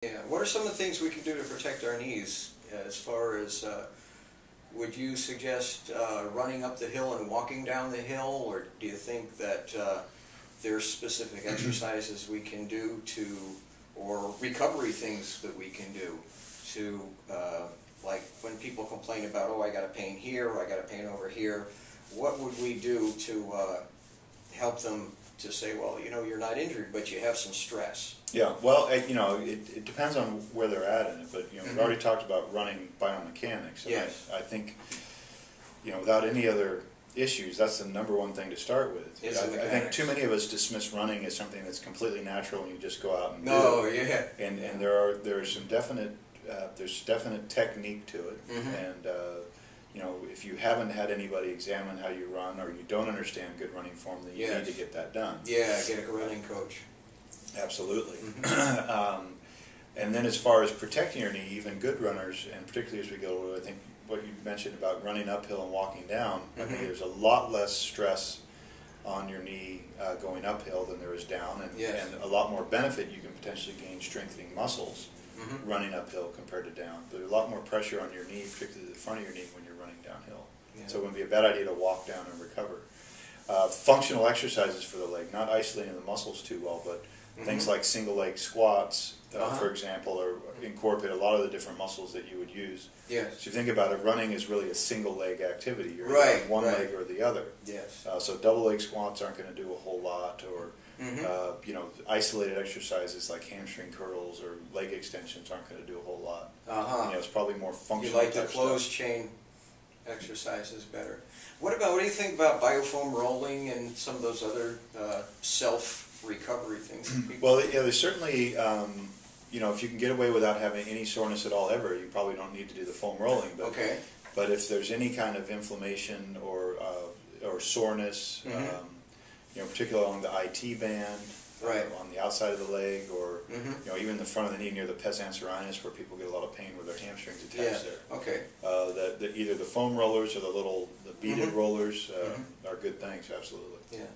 Yeah. What are some of the things we can do to protect our knees? As far as, would you suggest running up the hill and walking down the hill, or do you think that there's specific exercises we can do to, or recovery things that we can do to, like when people complain about, oh, I got a pain here, or I got a pain over here, what would we do to help them to say, well, you know, you're not injured, but you have some stress? Yeah, well, you know, it depends on where they're at in it, but, you know, we've already talked about running biomechanics. And yes. I think, you know, without any other issues, that's the #1 thing to start with. I think too many of us dismiss running as something that's completely natural and you just go out and do it. Yeah. And there are some definite, there's definite technique to it. And, you know, if you haven't had anybody examine how you run, or you don't understand good running form, then you need to get that done. Yeah, get a running coach. Absolutely. And then as far as protecting your knee, even good runners, and particularly as we go, I think what you mentioned about running uphill and walking down, I think there's a lot less stress on your knee going uphill than there is down, and a lot more benefit you can potentially gain strengthening muscles running uphill compared to down. There's a lot more pressure on your knee, particularly the front of your knee, when you're running downhill. So it wouldn't be a bad idea to walk down and recover. Functional exercises for the leg, not isolating the muscles too well, but things like single leg squats, for example, or incorporate a lot of the different muscles that you would use. Yes. So you think about it, running is really a single leg activity. You're on one leg or the other. Yes. So double leg squats aren't going to do a whole lot, or you know, isolated exercises like hamstring curls or leg extensions aren't going to do a whole lot. You know, it's probably more functional. You like the closed chain exercises better. What do you think about biofoam rolling and some of those other self-recovery things? Well, yeah, there's certainly, you know, if you can get away without having any soreness at all ever, you probably don't need to do the foam rolling. But, but if there's any kind of inflammation or soreness, you know, particularly along the IT band, on the outside of the leg, or you know, even the front of the knee near the pes anserinus, where people get a lot of pain with their hamstrings attached there. Either the foam rollers or the beaded rollers are good things, absolutely. Yeah.